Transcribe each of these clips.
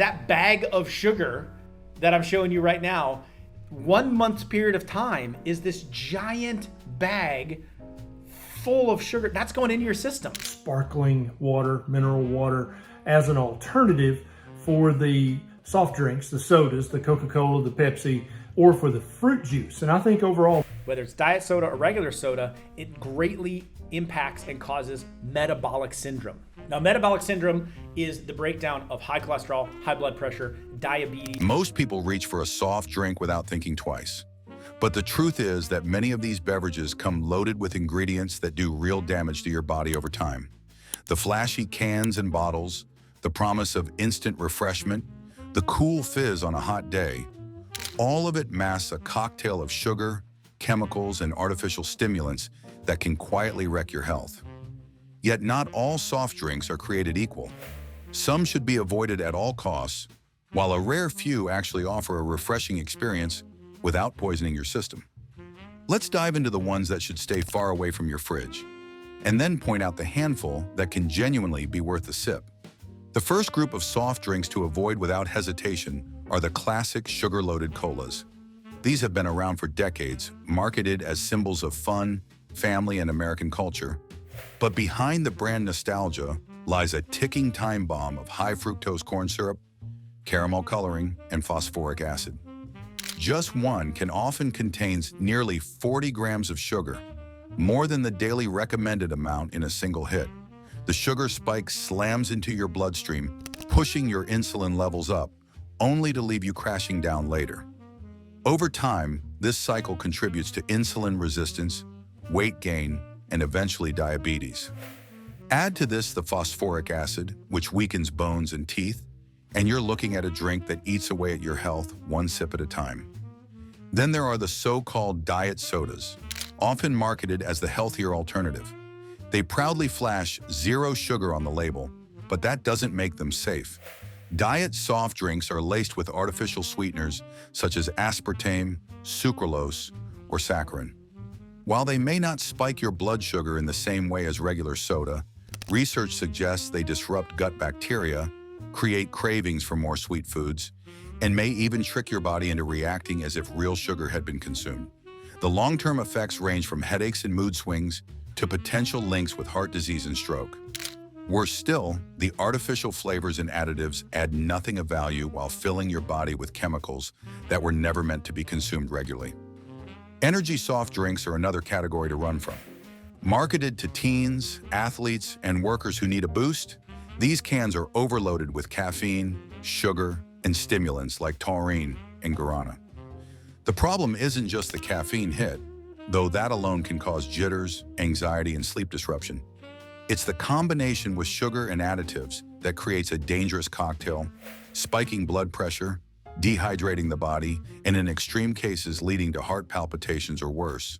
that bag of sugar that I'm showing you right now, 1 month's period of time is this giant bag full of sugar that's going into your system. Sparkling water, mineral water, as an alternative for the soft drinks, the sodas, the Coca-Cola, the Pepsi, or for the fruit juice. And I think overall, whether it's diet soda or regular soda, it greatly impacts and causes metabolic syndrome. Now, metabolic syndrome is the breakdown of high cholesterol, high blood pressure, diabetes. Most people reach for a soft drink without thinking twice. But the truth is that many of these beverages come loaded with ingredients that do real damage to your body over time. The flashy cans and bottles, the promise of instant refreshment, the cool fizz on a hot day, all of it masks a cocktail of sugar, chemicals, and artificial stimulants that can quietly wreck your health. Yet not all soft drinks are created equal. Some should be avoided at all costs, while a rare few actually offer a refreshing experience without poisoning your system. Let's dive into the ones that should stay far away from your fridge, and then point out the handful that can genuinely be worth a sip. The first group of soft drinks to avoid without hesitation are the classic sugar-loaded colas. These have been around for decades, marketed as symbols of fun, family, and American culture. But behind the brand nostalgia lies a ticking time bomb of high fructose corn syrup, caramel coloring, and phosphoric acid. Just one can often contain nearly 40 grams of sugar, more than the daily recommended amount in a single hit. The sugar spike slams into your bloodstream, pushing your insulin levels up, only to leave you crashing down later. Over time, this cycle contributes to insulin resistance, weight gain, and eventually diabetes. Add to this the phosphoric acid, which weakens bones and teeth, and you're looking at a drink that eats away at your health one sip at a time. Then there are the so-called diet sodas, often marketed as the healthier alternative. They proudly flash 0 sugar on the label, but that doesn't make them safe. Diet soft drinks are laced with artificial sweeteners such as aspartame, sucralose, or saccharin. While they may not spike your blood sugar in the same way as regular soda, research suggests they disrupt gut bacteria, create cravings for more sweet foods, and may even trick your body into reacting as if real sugar had been consumed. The long-term effects range from headaches and mood swings to potential links with heart disease and stroke. Worse still, the artificial flavors and additives add nothing of value while filling your body with chemicals that were never meant to be consumed regularly. Energy soft drinks are another category to run from. Marketed to teens, athletes, and workers who need a boost, these cans are overloaded with caffeine, sugar, and stimulants like taurine and guarana. The problem isn't just the caffeine hit, though that alone can cause jitters, anxiety, and sleep disruption. It's the combination with sugar and additives that creates a dangerous cocktail, spiking blood pressure, dehydrating the body, and in extreme cases leading to heart palpitations or worse.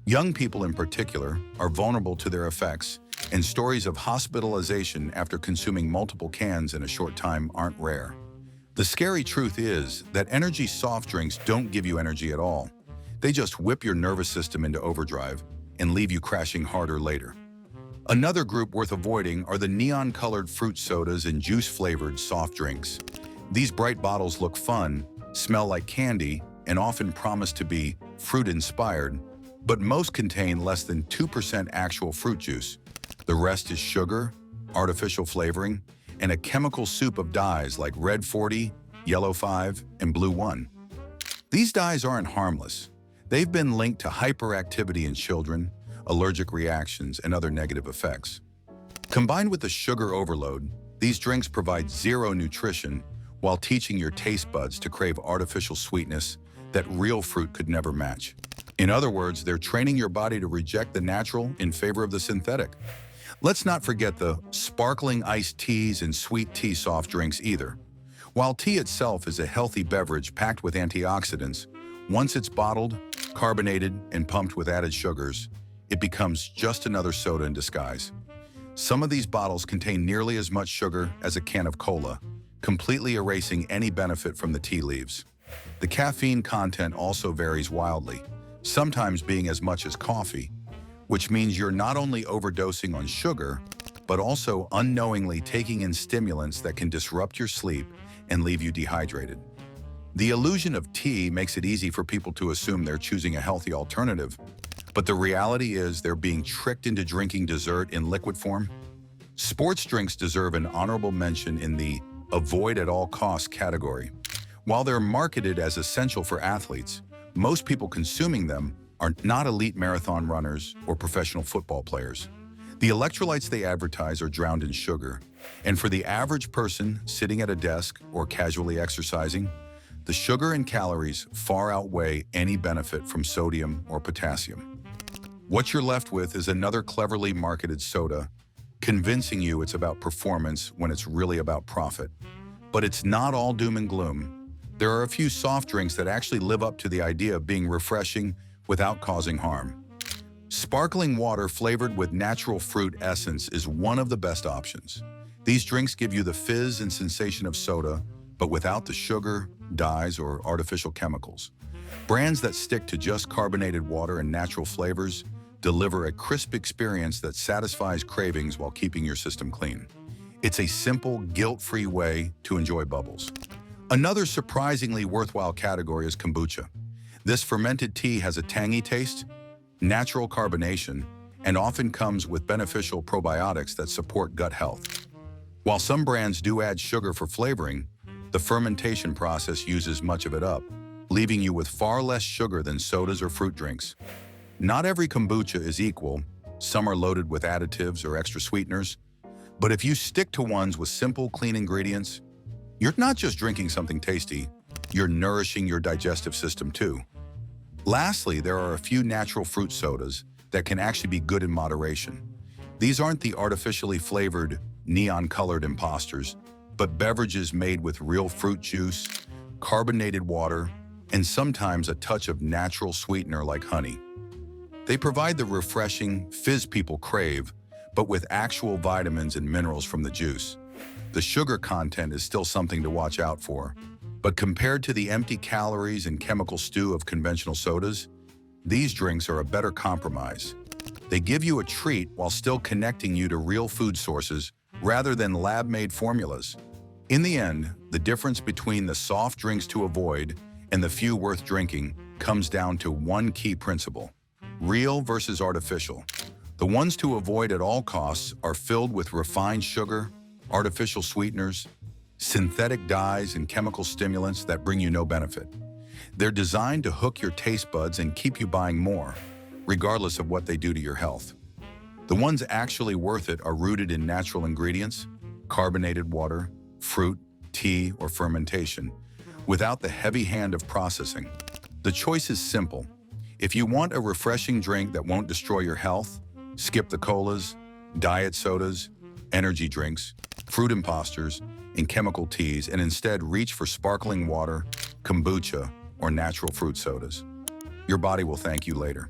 Young people in particular are vulnerable to their effects, and stories of hospitalization after consuming multiple cans in a short time aren't rare. The scary truth is that energy soft drinks don't give you energy at all. They just whip your nervous system into overdrive and leave you crashing harder later. Another group worth avoiding are the neon-colored fruit sodas and juice-flavored soft drinks. These bright bottles look fun, smell like candy, and often promise to be fruit-inspired, but most contain less than 2% actual fruit juice. The rest is sugar, artificial flavoring, and a chemical soup of dyes like red 40, yellow 5, and blue 1. These dyes aren't harmless. They've been linked to hyperactivity in children, allergic reactions, and other negative effects. Combined with the sugar overload, these drinks provide zero nutrition while teaching your taste buds to crave artificial sweetness that real fruit could never match. In other words, they're training your body to reject the natural in favor of the synthetic. Let's not forget the sparkling iced teas and sweet tea soft drinks either. While tea itself is a healthy beverage packed with antioxidants, once it's bottled, carbonated, and pumped with added sugars, it becomes just another soda in disguise. Some of these bottles contain nearly as much sugar as a can of cola, completely erasing any benefit from the tea leaves. The caffeine content also varies wildly, sometimes being as much as coffee, which means you're not only overdosing on sugar, but also unknowingly taking in stimulants that can disrupt your sleep and leave you dehydrated. The illusion of tea makes it easy for people to assume they're choosing a healthy alternative, but the reality is they're being tricked into drinking dessert in liquid form. Sports drinks deserve an honorable mention in the avoid at all costs category. While they're marketed as essential for athletes, most people consuming them are not elite marathon runners or professional football players. The electrolytes they advertise are drowned in sugar, and for the average person sitting at a desk or casually exercising, the sugar and calories far outweigh any benefit from sodium or potassium. What you're left with is another cleverly marketed soda, convincing you it's about performance when it's really about profit. But it's not all doom and gloom. There are a few soft drinks that actually live up to the idea of being refreshing without causing harm. Sparkling water flavored with natural fruit essence is one of the best options. These drinks give you the fizz and sensation of soda, but without the sugar, dyes, or artificial chemicals. Brands that stick to just carbonated water and natural flavors deliver a crisp experience that satisfies cravings while keeping your system clean. It's a simple, guilt-free way to enjoy bubbles. Another surprisingly worthwhile category is kombucha. This fermented tea has a tangy taste, natural carbonation, and often comes with beneficial probiotics that support gut health. While some brands do add sugar for flavoring, the fermentation process uses much of it up, leaving you with far less sugar than sodas or fruit drinks. Not every kombucha is equal. Some are loaded with additives or extra sweeteners. But if you stick to ones with simple, clean ingredients, you're not just drinking something tasty, you're nourishing your digestive system too. Lastly, there are a few natural fruit sodas that can actually be good in moderation. These aren't the artificially flavored, neon-colored imposters, but beverages made with real fruit juice, carbonated water, and sometimes a touch of natural sweetener like honey. They provide the refreshing fizz people crave, but with actual vitamins and minerals from the juice. The sugar content is still something to watch out for, but compared to the empty calories and chemical stew of conventional sodas, these drinks are a better compromise. They give you a treat while still connecting you to real food sources rather than lab-made formulas. In the end, the difference between the soft drinks to avoid and the few worth drinking comes down to one key principle: real versus artificial. The ones to avoid at all costs are filled with refined sugar, artificial sweeteners, synthetic dyes, and chemical stimulants that bring you no benefit. They're designed to hook your taste buds and keep you buying more, regardless of what they do to your health. The ones actually worth it are rooted in natural ingredients, carbonated water, fruit, tea, or fermentation, without the heavy hand of processing. The choice is simple. If you want a refreshing drink that won't destroy your health, skip the colas, diet sodas, energy drinks, fruit imposters, and chemical teas, and instead reach for sparkling water, kombucha, or natural fruit sodas. Your body will thank you later.